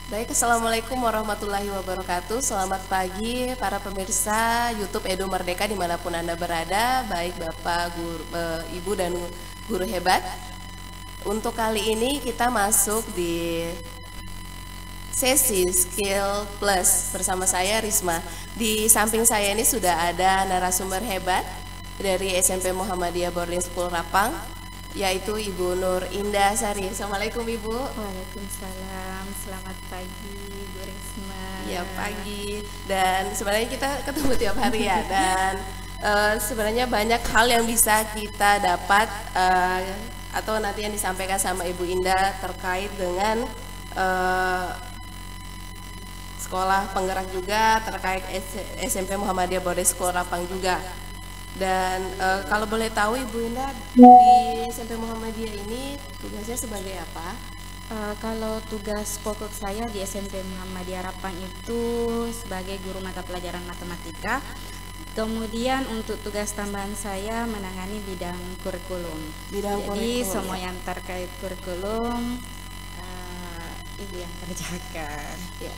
Baik, Assalamualaikum warahmatullahi wabarakatuh. Selamat pagi para pemirsa YouTube Edu Merdeka dimanapun Anda berada, baik Bapak, Ibu, dan guru hebat. Untuk kali ini kita masuk di sesi Skill Plus bersama saya Risma. Di samping saya ini sudah ada narasumber hebat dari SMP Muhammadiyah Boarding School Rapang, yaitu Ibu Nur Indah Sari. Assalamualaikum Ibu. Waalaikumsalam, selamat pagi Bu Risma. Ya pagi, dan sebenarnya kita ketemu tiap hari ya, dan sebenarnya banyak hal yang bisa kita dapat atau nanti yang disampaikan sama Ibu Indah terkait dengan sekolah penggerak juga, terkait SMP Muhammadiyah Boarding School Rapang juga. Dan kalau boleh tahu Ibu Indah, di SMP Muhammadiyah ini tugasnya sebagai apa? Kalau tugas pokok saya di SMP Muhammadiyah Rapang itu sebagai guru mata pelajaran matematika. Kemudian untuk tugas tambahan saya menangani bidang kurikulum. Jadi semua yang terkait kurikulum Ibu yang kerjakan. Ya.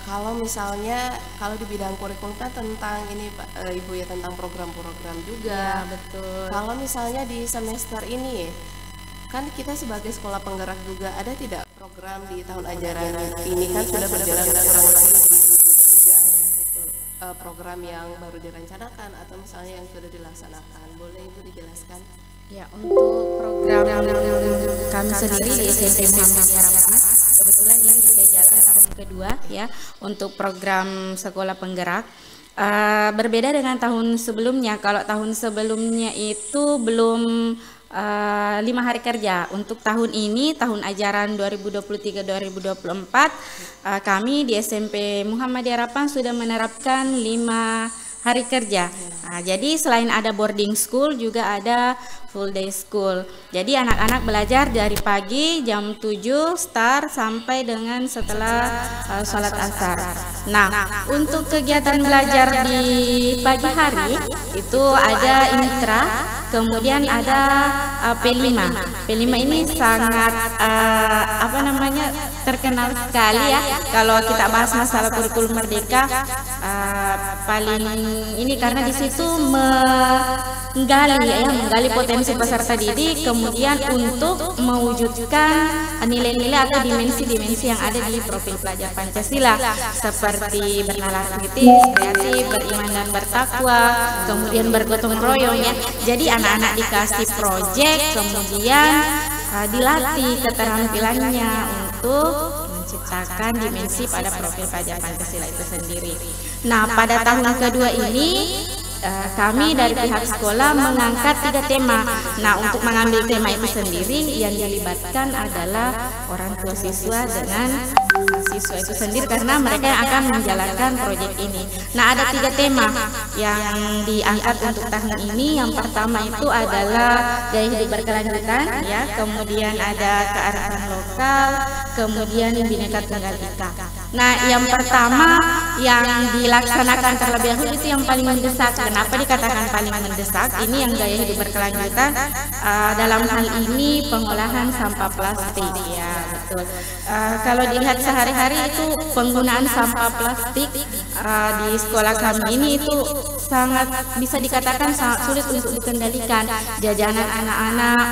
Kalau misalnya kalau di bidang kurikulum kan tentang ini Pak, Ibu ya, tentang program-program juga. Ya, betul. Kalau misalnya di semester ini kan kita sebagai sekolah penggerak juga, ada tidak program di tahun ajaran ini kan sudah berjalan kurang lebih program yang baru direncanakan atau misalnya yang sudah dilaksanakan, boleh Ibu dijelaskan? Ya, untuk program kami sendiri di SMP Muhammadiyah Rapang, kebetulan ini sudah jalan tahun kedua ya untuk program sekolah penggerak. Berbeda dengan tahun sebelumnya. Kalau tahun sebelumnya itu belum 5 hari kerja. Untuk tahun ini, tahun ajaran 2023-2024, kami di SMP Muhammadiyah Rapang sudah menerapkan 5 hari kerja. Jadi selain ada boarding school juga ada full day school. Jadi anak-anak belajar dari pagi jam 7 start sampai dengan setelah sholat asar. Nah, untuk kegiatan belajar di pagi hari itu ada intra, kemudian ada P5. P5 ini sangat terkenal sekali ya. Kalau kita bahas masalah kurikulum merdeka, paling ini karena di situ menggali potensi peserta didik, kemudian untuk mewujudkan nilai-nilai atau dimensi-dimensi yang ada di profil pelajar Pancasila seperti bernalar kritis, kreatif, beriman dan bertakwa, kemudian bergotong royong ya. Jadi anak-anak dikasih proyek, kemudian dilatih keterampilannya untuk menciptakan dimensi pada profil pelajar Pancasila itu sendiri. Nah, pada tahun kedua ini kami dari pihak sekolah mengangkat 3 tema. Nah, untuk mengambil tema itu sendiri yang dilibatkan adalah orang tua siswa dengan siswa itu sendiri karena mereka yang akan menjalankan proyek ini. Nah, ada 3 tema yang diangkat untuk tahun ini. Yang pertama itu adalah gaya hidup berkelanjutan ya, kemudian ada kearifan lokal, kemudian Bhinneka Tunggal Ika. Nah, yang pertama yang dilaksanakan terlebih dahulu itu yang paling mendesak. Kenapa dikatakan paling mendesak? Ini yang gaya hidup berkelanjutan. Dalam hal ini pengolahan sampah plastik ya, betul. Kalau dilihat sehari-hari itu penggunaan sampah plastik di sekolah kami ini itu sangat bisa dikatakan sangat sulit untuk dikendalikan. Jajanan anak-anak,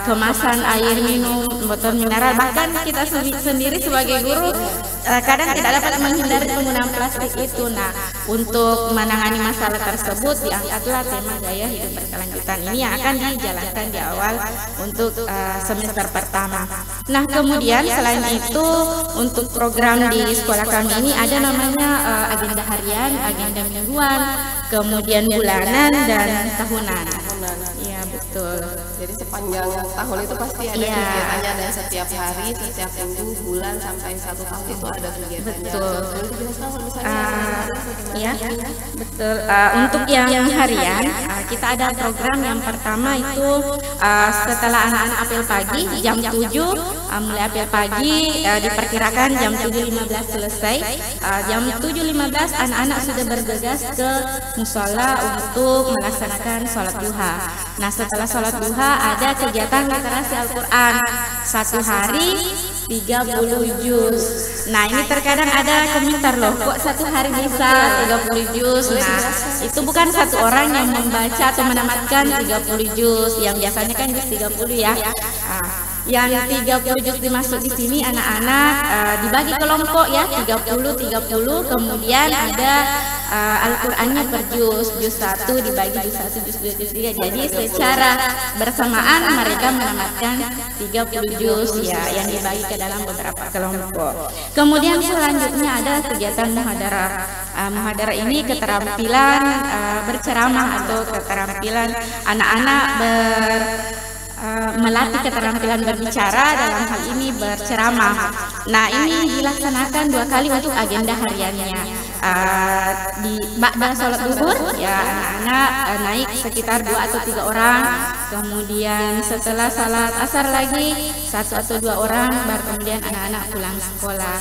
kemasan air minum, botol mineral, bahkan kita sendiri sebagai guru kadang tidak dapat menghindari penggunaan plastik itu. Nah, untuk menangani masalah tersebut diangkatlah tema gaya hidup berkelanjutan ini yang akan dijalankan di awal untuk semester pertama. Nah, kemudian selain itu untuk program di sekolah kami ini ada namanya agenda harian, agenda mingguan, kemudian bulanan dan tahunan. Iya, betul. Jadi sepanjang tahun itu pasti ada kegiatannya, dan setiap hari, setiap minggu, bulan sampai 1 tahun itu ada kegiatannya. Betul. Ya, betul. Untuk yang harian kita ada program yang pertama itu setelah anak-anak apel pagi jam 7 mulai apel pagi diperkirakan jam 7.15 selesai. Jam 7.15 anak-anak sudah bergegas ke musola untuk melaksanakan sholat duha. Nah, setelah sholat duha ada kegiatan literasi Al-Quran 1 hari 30 juz. Nah, ini terkadang ada komentar loh, kok satu hari bisa 30 juz. Nah, itu bukan satu orang yang membaca atau menamatkan 30 juz. Yang biasanya kan juz 30 ya. Yang 30 juz dimasuk di sini anak-anak dibagi kelompok ya, 30, kemudian ada Al-Qur'annya per juz 1 dibagi juz 1, juz 2, juz 3. Jadi secara bersamaan mereka menamatkan 30 juz ya, yang dibagi ke dalam beberapa kelompok. Kemudian selanjutnya ada kegiatan muhadarah. Muhadarah ini keterampilan berceramah atau keterampilan anak-anak melatih keterampilan berbicara, dalam hal ini berceramah. Nah, ini dilaksanakan 2 kali untuk agenda hariannya. Di ba'da sholat zuhur ya, anak-anak naik sekitar 2 atau 3 orang. Kemudian setelah salat asar lagi 1 atau 2 orang, baru kemudian anak-anak pulang sekolah.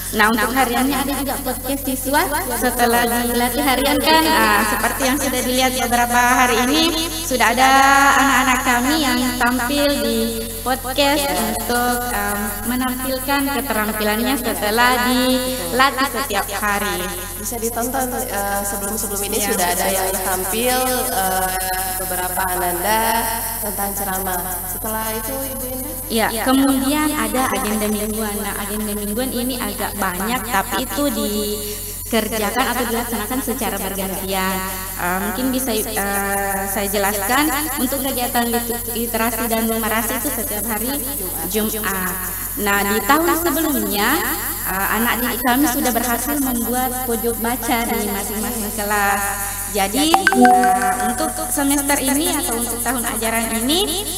Nah, untuk hariannya ada juga podcast siswa. Setelah dilatih harian kan, seperti yang sudah dilihat beberapa hari ini, sudah ada anak-anak kami yang tampil di podcast untuk menampilkan keterampilannya setelah dilatih setiap hari. Bisa ditonton sebelum-sebelum ini sudah ada yang tampil beberapa ananda tentang ceramah. Setelah itu Ibu Indah? Ya, kemudian ada agenda mingguan. Nah, agenda mingguan ini agak banyak, tapi itu dikerjakan atau dilaksanakan secara bergantian. Mungkin bisa saya jelaskan, untuk kegiatan literasi dan numerasi itu setiap hari Jumat. Nah, di tahun sebelumnya anak didik kami sudah berhasil membuat pojok baca di masing-masing kelas. Jadi untuk semester ini atau untuk tahun ajaran ini,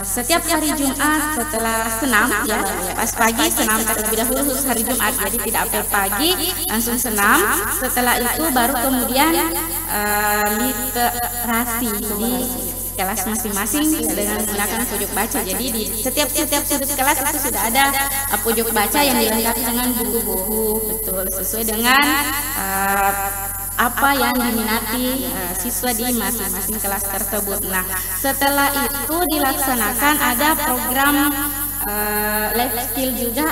setiap hari Jumat setelah senam ya, pas pagi senam terlebih dahulu khusus hari Jumat, jadi tidak apel pagi, langsung senam. Setelah itu baru kemudian literasi di kelas masing-masing dengan menggunakan pojok baca. Jadi di setiap sudut kelas itu sudah ada pojok baca yang dilengkapi dengan buku-buku, betul sesuai dengan apa yang diminati siswa di masing-masing kelas tersebut. Nah, setelah itu dilaksanakan ada program life skill juga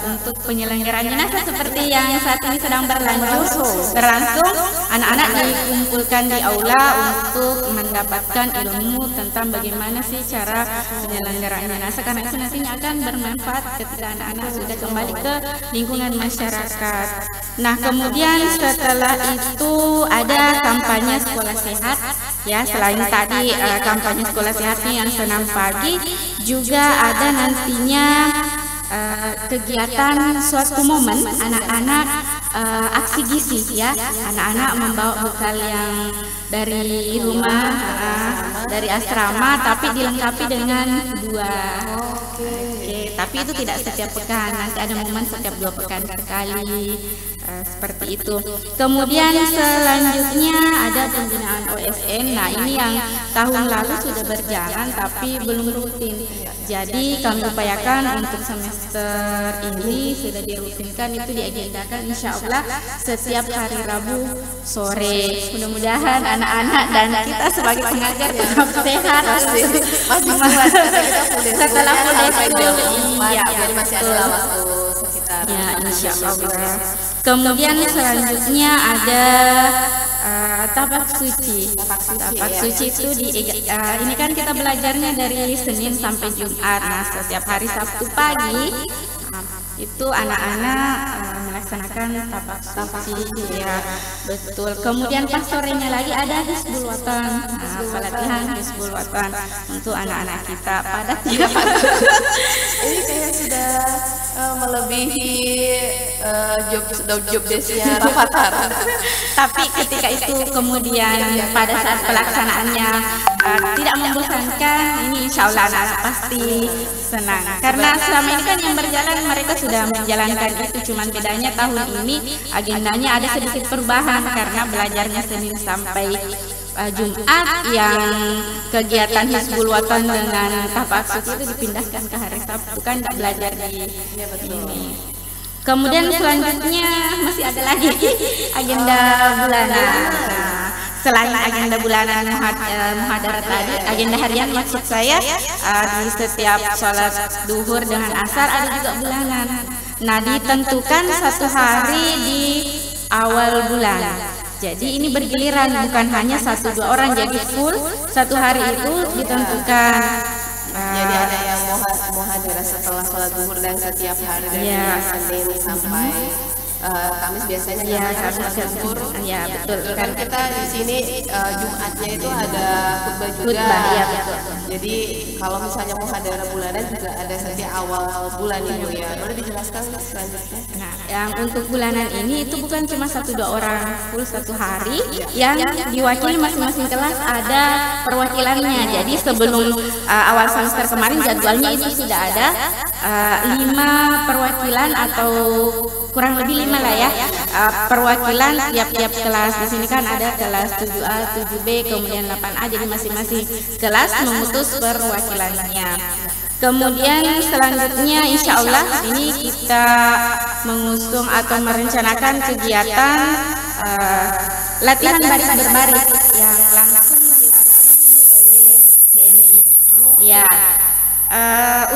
untuk penyelenggaranya. Nah, seperti yang saat ini sedang berlangsung, anak-anak dikumpulkan di aula untuk mendapatkan ilmu tentang bagaimana sih cara penyelenggaraannya. Nah, sekarang itu nantinya akan bermanfaat ketika anak-anak sudah kembali ke lingkungan masyarakat. Nah, kemudian setelah itu ada kampanye sekolah sehat ya. Selain tadi kampanye sekolah sehatnya yang senam pagi, juga ada nantinya kegiatan suatu momen anak-anak aksi gizi ya. Anak-anak membawa bekal yang dari rumah, dari asrama, tapi dilengkapi dengan buah. Tapi itu tidak setiap pekan, nanti ada momen setiap 2 pekan sekali. Seperti itu. Kemudian selanjutnya ada pembinaan OSN. Nah, ini yang tahun lalu sudah berjalan tapi belum rutin. Jadi kami upayakan untuk semester ini sudah dirutinkan, itu diagendakan insya Allah setiap hari Rabu sore. Mudah-mudahan anak-anak dan kita sebagai pengajar tetap sehat. Masih kuat setelah full iya, jadi masih ada waktu sekitar ya, insya Allah. Kemudian selanjutnya ada tapak suci. Tapak suci itu ini kan kita belajarnya dari Senin sampai Jumat. Nah, setiap hari Sabtu pagi itu anak-anak melaksanakan tapak suci ya, betul. Kemudian pas sorenya lagi ada Hizbul Watan. Pelatihan Hizbul Watan untuk anak-anak kita pada ini kayaknya sudah melebihi job desknya Rafathar. Tapi ketika itu kemudian pada saat pelaksanaannya tidak membosankan, ini insya Allah anak pasti senang. Karena selama ini kan yang berjalan mereka sudah menjalankan itu, cuman bedanya tahun ini agendanya ada sedikit perubahan karena belajarnya Senin sampai Jumat, yang kegiatan Hizbul Watan dengan tapak suci itu dipindahkan ke hari Sabtu, kan tidak belajar di ini. Kemudian selanjutnya masih ada lagi agenda bulanan. selain agenda bulanan muhadarat tadi, agenda harian maksud saya, di setiap sholat duhur dengan asar ada juga bulanan. Nah, ditentukan satu hari di awal bulan. Jadi ini bergiliran, bukan hanya 1-2 orang, jadi full satu hari itu ditentukan. Jadi ada yang muhadarah setelah sholat duhur dan setiap hari dari Senin sampai Kamis biasanya sholat duhur. Ya, betul. Kan kita di sini Jumatnya itu ada khutbah juga. Ya, betul. Jadi kalau misalnya muhadarah bulanan juga ada setiap awal bulan Ibu ya. Boleh dijelaskan selanjutnya? Nah, yang untuk bulanan ini itu bukan cuma 1-2 orang full satu hari, yang diwakili masing-masing kelas ada perwakilannya. Jadi sebelum awal semester kemarin jadwalnya itu sudah ada 5 perwakilan atau kurang lebih 5 lah ya, perwakilan tiap-tiap kelas. Di sini kan ada kelas 7A, 7B, kemudian 8A, jadi masing-masing kelas memutus perwakilannya. Kemudian selanjutnya insya Allah ini kita mengusung atau merencanakan kegiatan latihan baris berbaris yang langsung dilatih oleh TNI. Ya.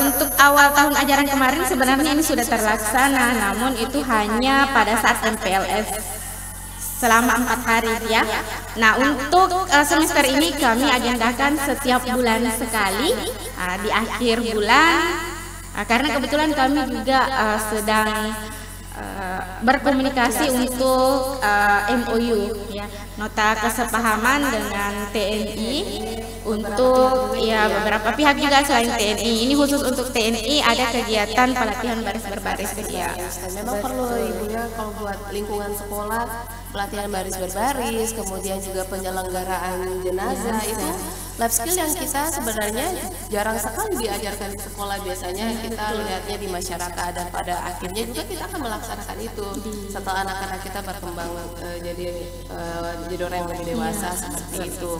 Untuk awal tahun ajaran kemarin sebenarnya ini sudah terlaksana, namun itu hanya pada saat MPLS selama 4 hari ya. Nah, untuk semester ini kami agendakan setiap bulan sekali di akhir bulan, karena kebetulan kami juga sedang berkomunikasi untuk MOU ya, nota kesepahaman dengan TNI untuk ya beberapa pihak juga selain TNI. Ini khusus untuk TNI ada kegiatan pelatihan baris berbaris ya. Memang perlu Ibu ya, kalau buat lingkungan sekolah pelatihan baris berbaris, kemudian juga penyelenggaraan jenazah itu life skill yang kita sebenarnya jarang sekali diajarkan di sekolah. Biasanya kita lihatnya di masyarakat, dan pada akhirnya juga kita akan melaksanakan itu setelah anak-anak kita berkembang jadi orang yang lebih dewasa seperti itu.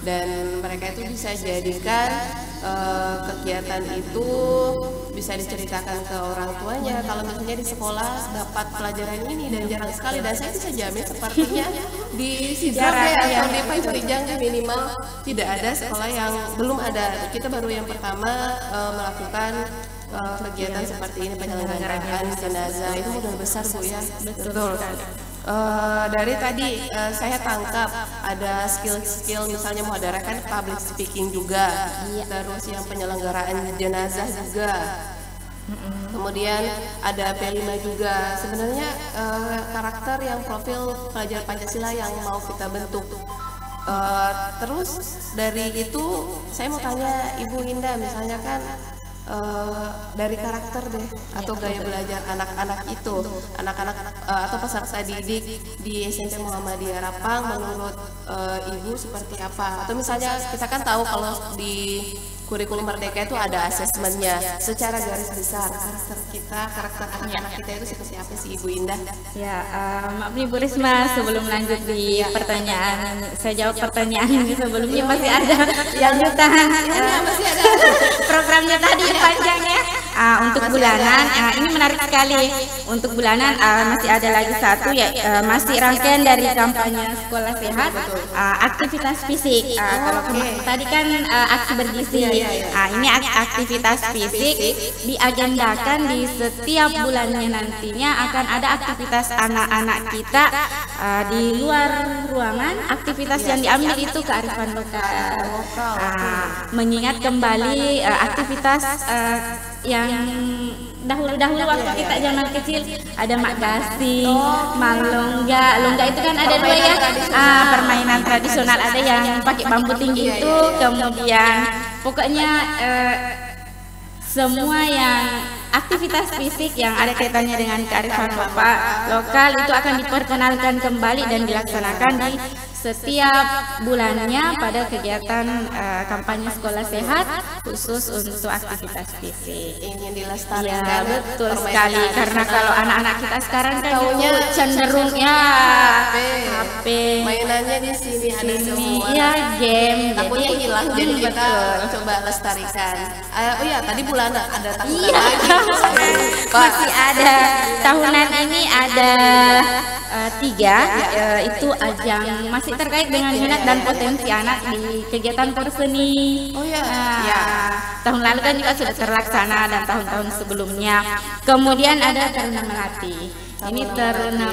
Dan mereka itu bisa jadikan kegiatan itu bisa diceritakan ke orang tuanya kalau misalnya di sekolah dapat pelajaran ini, dan jarang sekali, dan saya bisa jamin sepertinya di sejarah atau di Panjang minimal tidak ada sekolah yang belum ada. Kita baru yang pertama melakukan kegiatan seperti ini, penyelenggaraan jenazah. Itu modal besar Bu ya. Betul. Dari tadi saya tangkap ada skill-skill, misalnya muhadarah kan public speaking juga, terus yang penyelenggaraan jenazah juga, kemudian ada P5 juga. Sebenarnya karakter yang profil pelajar Pancasila yang mau kita bentuk. Terus dari itu saya mau tanya Ibu Indah, misalnya kan dari karakter deh atau gaya belajar anak-anak itu, anak-anak atau peserta didik di SMP Muhammadiyah Rapang menurut Ibu seperti apa? Atau misalnya kita kan tahu kalau di kurikulum Merdeka itu ada asesmennya. Secara garis besar karakter kita, karakter anak-anak kita itu seperti apa sih Ibu Indah? Ya, maaf nih Bu Risma, sebelum lanjut di pertanyaan, saya jawab pertanyaan ini sebelumnya masih ada lanjutan Masih ada programnya tadi panjangnya. Untuk bulanan, ini menarik sekali. Untuk bulanan masih ada lagi satu ya, masih rangkaian dari kampanye sekolah sehat, aktivitas fisik. Kalau tadi kan aksi bergizi, ini aktivitas fisik diagendakan di setiap bulannya. Nantinya akan ada aktivitas anak-anak kita di luar ruangan. Aktivitas yang diambil itu kearifan lokal, mengingat kembali aktivitas yang dahulu-dahulu waktu kita zaman kecil ada mak gasing, longga itu kan ada dua ya, permainan tradisional, ada yang pakai bambu tinggi itu, kemudian pokoknya semua yang aktivitas fisik yang ada kaitannya dengan kearifan lokal itu akan diperkenalkan kembali dan dilaksanakan di setiap bulannya pada kegiatan kampanye sekolah sehat khusus untuk aktivitas fisik. Ingin dilestarikan. Ya, betul sekali, karena kalau anak-anak kita sekarang kan cenderung ya HP, mainannya di sini ada semua. Ya, game, takutnya jadi hilang, jadi kita coba lestarikan. Oh ya, tadi bulanan ada tahunan lagi. Masih ada tahunan ini ada 3 itu ajang masih terkait dengan minat dan potensi anak di kegiatan berseni. Oh ya. Tahun lalu kan juga sudah terlaksana dan tahun-tahun sebelumnya. Kemudian ada Taruna Melati. Ini Taruna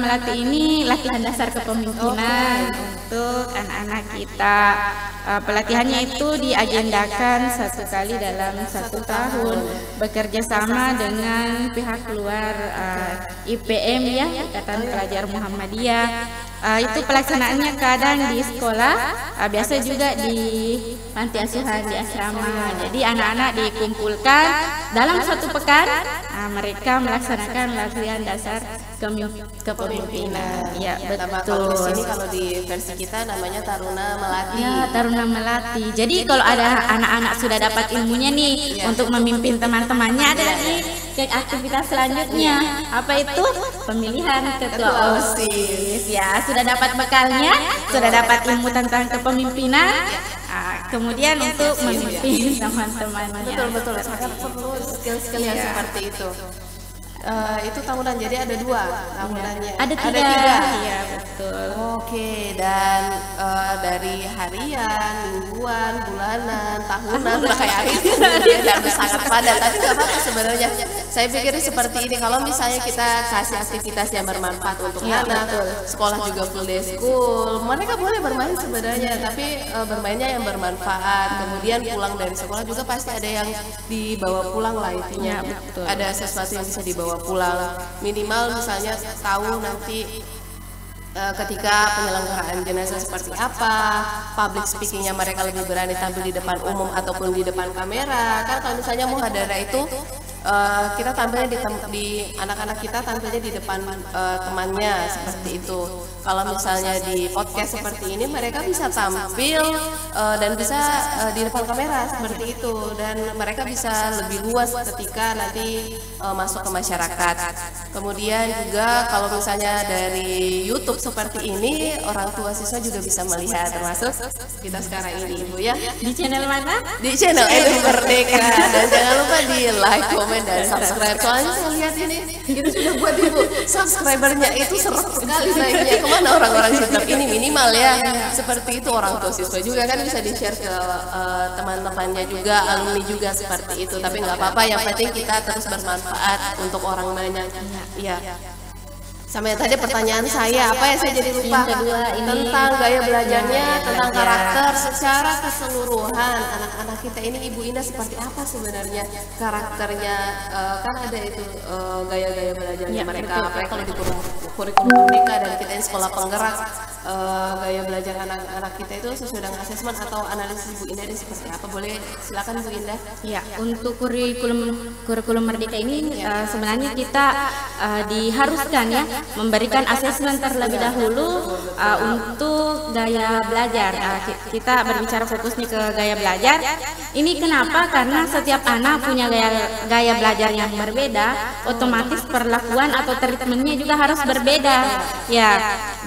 Melati ini latihan dasar kepemimpinan untuk anak-anak kita. Pelatihannya itu diagendakan 1 kali dalam 1 tahun, bekerja sama dengan pihak luar IPM ya, Ikatan Pelajar Muhammadiyah. Itu pelaksanaannya kadang di sekolah, biasa juga di panti asuhan, di asrama. Jadi anak-anak dikumpulkan dalam 1 pekan, mereka melaksanakan latihan dasar kepemimpinan. Ya, betul. Kalau di sini, kalau di versi kita namanya Taruna Melati. Ya, Taruna Melati. Jadi kalau ada anak-anak sudah dapat ilmunya nih untuk memimpin teman-temannya, ada lagi aktivitas selanjutnya. Apa itu? Pemilihan ketua OSIS. Ya, sudah dapat bekalnya, sudah dapat ilmu tentang kepemimpinan. Kemudian untuk memimpin teman-temannya. Betul, sangat perlu skill-skill yang seperti itu. Itu tahunan, jadi ada 2 tahunannya. Ada 3. Iya, betul. Oke, dan dari harian, mingguan, bulanan, tahunan, kayak hari ini dan sangat padat. Tapi nggak apa-apa sebenarnya. Saya pikir seperti ini, kalau misalnya kita kasih aktivitas yang bermanfaat untuk anak, sekolah juga full day school, mereka boleh bermain sebenarnya, tapi bermainnya yang bermanfaat. Kemudian pulang dari sekolah juga pasti ada yang dibawa pulang lah intinya. Ada sesuatu yang bisa dibawa pulang, minimal misalnya tahu nanti ketika penyelenggaraan jenazah seperti apa, public speakingnya mereka lebih berani tampil di depan umum ataupun di depan kamera. Kan kalau misalnya muhadarah itu kita tampilnya di anak-anak kita tampilnya di depan temannya seperti itu. Kalau misalnya di podcast seperti ini mereka bisa tampil dan bisa di depan kamera seperti itu, dan mereka bisa lebih luas ketika nanti masuk ke masyarakat. Kemudian juga kalau misalnya dari YouTube seperti ini, orang tua siswa juga bisa melihat, termasuk kita sekarang ini Ibu ya. Di channel mana? Di channel Edu Merdeka. Dan jangan lupa di like, komen, dan subscribe. Soalnya saya lihat ini itu sudah buat Ibu subscribernya itu seret sekali naiknya. Kemana orang-orang YouTube ini minimal ya. Seperti itu, orang tua siswa juga kan bisa di-share ke teman-temannya juga, alumni juga seperti itu. Tapi nggak apa-apa, yang penting kita terus bermanfaat untuk orang banyak. Iya. Sama yang tadi pertanyaan saya, apa yang saya jadi lupa? Kedua ini tentang gaya belajarnya, tentang karakter secara keseluruhan anak-anak kita ini. Ibu Indah seperti apa sebenarnya karakternya? Kan ada itu gaya-gaya belajarnya mereka. Apalagi kalau di kurikulum Merdeka dan kita ini sekolah penggerak, gaya belajar anak-anak kita itu sesuai dengan asesmen atau analisis Ibu Indah ini seperti apa? Boleh silakan Bu Indah. Ya, untuk kurikulum Merdeka ini sebenarnya kita diharuskan ya memberikan asesmen terlebih dahulu untuk gaya belajar. Kita berbicara fokusnya ke gaya belajar. Ini kenapa? Karena setiap anak punya gaya belajar yang berbeda, otomatis perlakuan atau treatmentnya juga harus berbeda. Ya,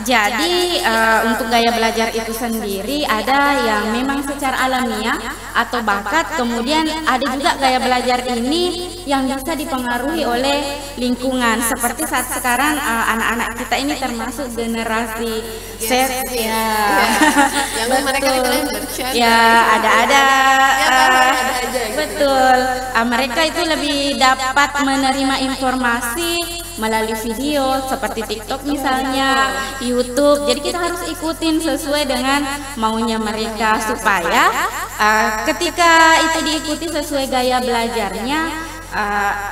jadi untuk gaya belajar itu sendiri ada yang memang secara alamiah atau bakat, kemudian ada juga gaya belajar ini yang bisa dipengaruhi oleh lingkungan. Seperti saat sekarang anak-anak kita ini termasuk generasi Z ya. Yang mereka ya ada-ada betul. Mereka itu lebih dapat menerima informasi melalui video seperti TikTok misalnya, YouTube. Jadi kita harus ikutin sesuai dengan maunya mereka supaya ketika itu diikuti sesuai gaya belajarnya,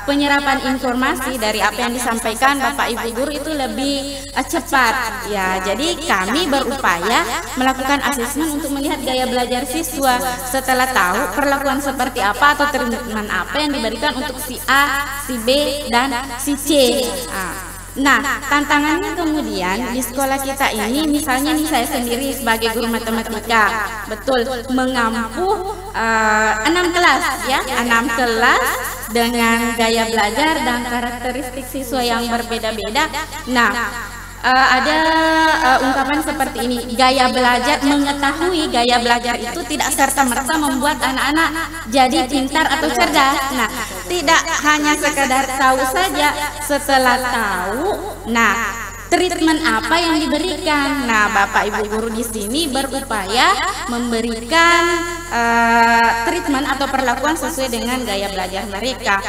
penyerapan informasi dari apa yang disampaikan Bapak Ibu guru itu lebih cepat ya. Jadi kami berupaya melakukan asesmen untuk melihat gaya belajar siswa. Setelah tahu perlakuan seperti apa atau treatment apa yang diberikan untuk si A, si B, dan si C. Nah, tantangannya kemudian di sekolah kita ini, misalnya nih saya sendiri sebagai guru matematika, betul, mengampu 6 kelas ya, 6 kelas dengan gaya belajar dan karakteristik siswa yang berbeda-beda. Nah, ada ungkapan seperti ini, gaya belajar, mengetahui gaya belajar itu tidak serta-merta membuat anak-anak jadi pintar atau cerdas. Nah, tidak hanya sekadar tahu saja, setelah tahu, nah treatment apa yang diberikan. Nah, Bapak Ibu guru di sini berupaya memberikan treatment atau perlakuan sesuai dengan gaya belajar mereka.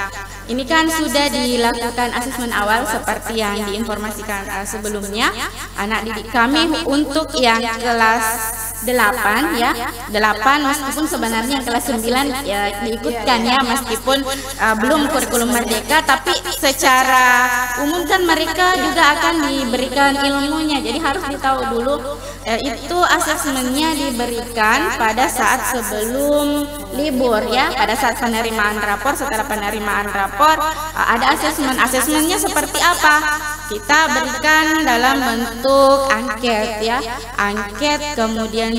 Ini kan sudah dilakukan asesmen awal seperti yang diinformasikan sebelumnya. Anak didik kami untuk yang kelas 8 ya, 8 meskipun sebenarnya yang kelas 9 ya diikutkan ya, meskipun belum kurikulum merdeka, tapi secara umum kan mereka juga akan diberikan ilmunya. Jadi harus ditahu dulu itu asesmennya diberikan pada saat sebelum libur ya, pada saat penerimaan rapor. Setelah penerimaan rapor ada asesmennya seperti apa, kita berikan dalam bentuk angket ya, angket kemudian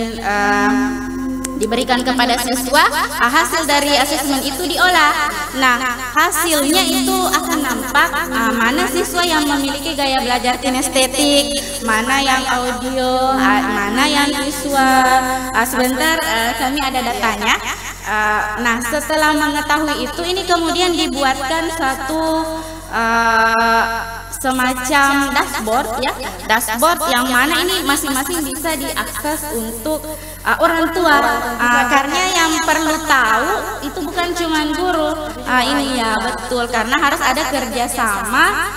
diberikan kepada siswa. Hasil dari asesmen itu diolah. Nah, hasilnya itu akan nampak mana siswa yang memiliki gaya belajar kinestetik, mana yang audio, mana yang visual. Sebentar, kami ada datanya. Nah, setelah mengetahui itu, ini kemudian dibuatkan satu semacam dashboard ya, dashboard yang mana ini masing-masing bisa diakses untuk orang tua, karena yang perlu tahu itu bukan cuma guru. Ini ya betul, karena harus ada kerjasama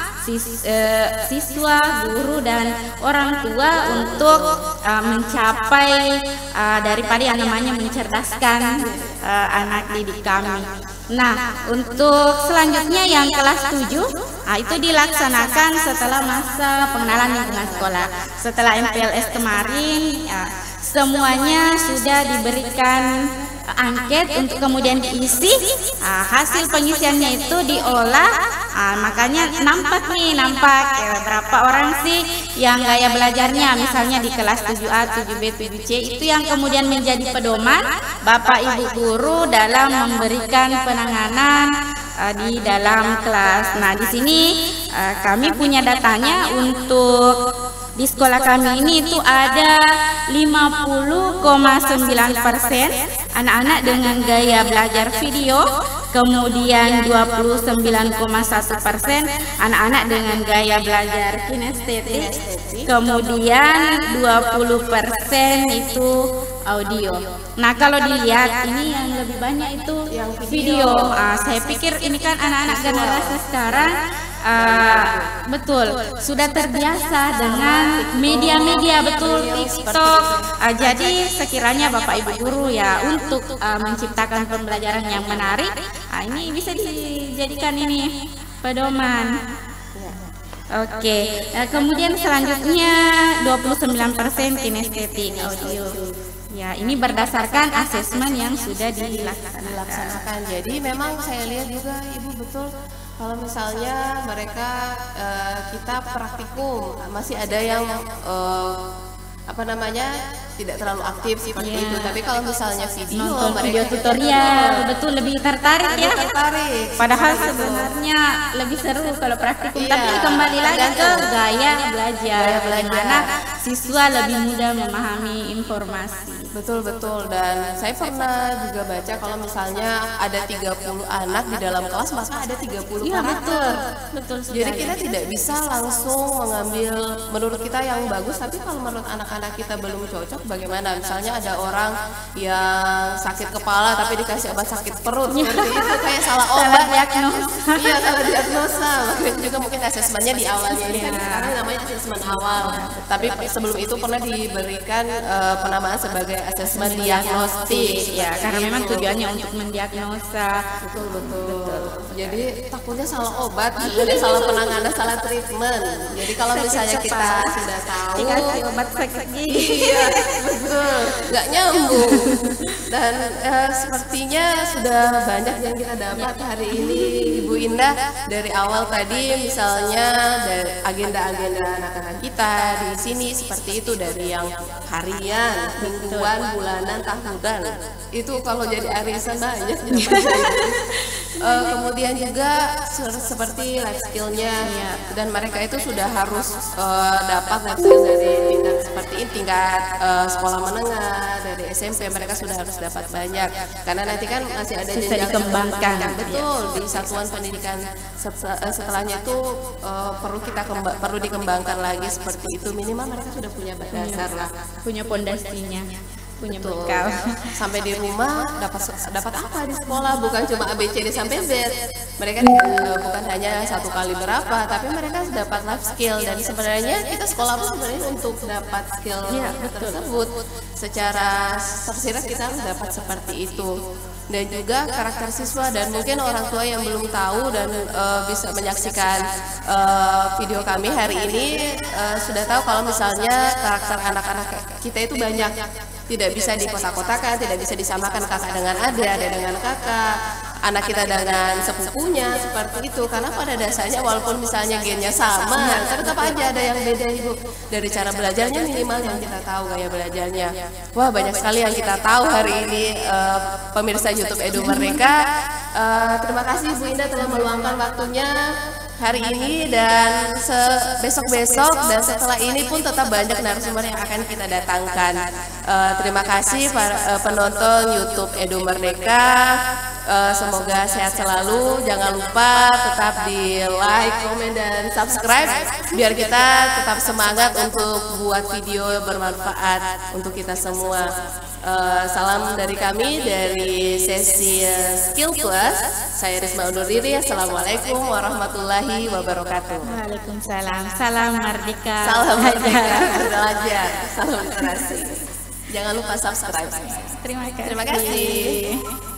siswa, guru, dan orang tua untuk mencapai daripada yang namanya mencerdaskan anak didik kami. Nah, untuk selanjutnya yang kelas 7 itu dilaksanakan setelah masa pengenalan lingkungan sekolah. Setelah MPLS kemarin semuanya sudah diberikan angket untuk kemudian diisi. Hasil pengisiannya itu diolah, makanya nampak berapa orang sih yang gaya belajarnya misalnya di kelas 7A, 7B, 7C itu yang kemudian menjadi pedoman Bapak Ibu guru dalam memberikan penanganan di dalam kelas. Nah, di sini kami punya datanya. Untuk di sekolah kami ini itu ada 50,9% anak-anak dengan gaya belajar video, kemudian 29,1% anak-anak dengan gaya belajar kinestetik, kemudian 20% itu audio. Nah, kalau dilihat ini yang lebih banyak itu yang video. Saya pikir ini kan anak-anak generasi sekarang betul sudah terbiasa dengan media-media, betul, TikTok. Jadi sekiranya Bapak Ibu guru ya untuk menciptakan pembelajaran yang menarik, ini bisa dijadikan ini pedoman. Oke. Kemudian selanjutnya 29% kinestetik audio. Ya, ini berdasarkan asesmen yang sudah dilaksanakan. Jadi memang saya lihat juga Ibu betul, kalau misalnya mereka kita praktikum masih ada yang tidak terlalu aktif seperti itu. Tapi kalau misalnya video, nonton video tutorial, betul lebih tertarik ya. Padahal betul. Sebenarnya lebih seru kalau praktikum. Tapi kembali lagi ke gaya belajar, bagaimana siswa lebih mudah memahami informasi. Betul, dan saya pernah juga baca kalau misalnya ada 30 anak di dalam kelas, maka ada 30 karakter. Betul. Jadi kita tidak bisa langsung mengambil menurut kita yang bagus, tapi kalau menurut anak-anak kita belum cocok, bagaimana? Misalnya ada orang yang sakit kepala tapi dikasih obat sakit perut, seperti itu kayak salah obat. Iya, salah diagnosa. Makanya juga mungkin asesmennya di awalnya ini kan sekarang namanya asesmen awal. Tapi sebelum itu pernah diberikan penamaan sebagai asesmen diagnostik ya, karena memang tujuannya untuk mendiagnosa. Betul. Jadi takutnya salah obat, jadi salah penanganan, salah treatment. Jadi kalau misalnya kita sudah tahu dikasih obat sakit gigi, iya, betul, nggak nyambung. Dan sepertinya sudah banyak yang kita dapat hari ini, Ibu Indah, dari awal tadi misalnya dari agenda-agenda anak-anak kita di sini seperti itu, dari yang harian, mingguan, bulanan, tahunan. Itu kalau jadi arisan banyak. Kemudian juga seperti life skillnya, dan mereka itu sudah harus dapat life skill dari tingkat seperti ini, tingkat sekolah menengah, dari SMP mereka sudah harus dapat banyak, karena nanti kan masih ada bisa jenjang dikembangkan. betul di satuan pendidikan setelahnya itu perlu dikembangkan lagi seperti itu. Minimal mereka sudah punya dasar lah, punya pondasinya, punya betul. bekal. Sampai di rumah dapat apa di sekolah, bukan cuma ABCD sampai Z. Mereka bukan hanya satu kali berapa, tapi mereka dapat life skill, dan sebenarnya kita sekolah pun sebenarnya untuk dapat skill tersebut secara tersirat kita harus dapat seperti itu. Dan juga karakter siswa, dan mungkin orang tua yang belum tahu dan bisa menyaksikan video kami hari ini sudah tahu kalau misalnya karakter anak-anak kita itu banyak, tidak bisa dikotak-kotakan, tidak bisa disamakan kakak dengan adik, adik dengan kakak, anak kita dengan sepupunya, seperti itu. Karena pada dasarnya walaupun misalnya gennya sama, tetap aja ada yang beda Ibu. Dari cara belajarnya minimal yang kita tahu gaya belajarnya. Wah, banyak sekali yang kita tahu hari ini pemirsa YouTube Edu Merdeka. Terima kasih Bu Indah telah meluangkan waktunya hari ini, dan besok-besok dan setelah ini pun tetap banyak narasumber yang akan kita datangkan. Terima kasih para penonton YouTube Edu Merdeka. Semoga sehat selalu. Jangan lupa tetap di like, komen, dan subscribe biar kita tetap semangat untuk buat video bermanfaat untuk kita semua. Salam dari kami dari sesi Skill Plus. Saya Risma undur diri. Assalamualaikum warahmatullahi wabarakatuh. Waalaikumsalam. Salam merdeka. Salam merdeka. Belajar. Salam literasi. Jangan lupa subscribe. Terima kasih. Terima kasih.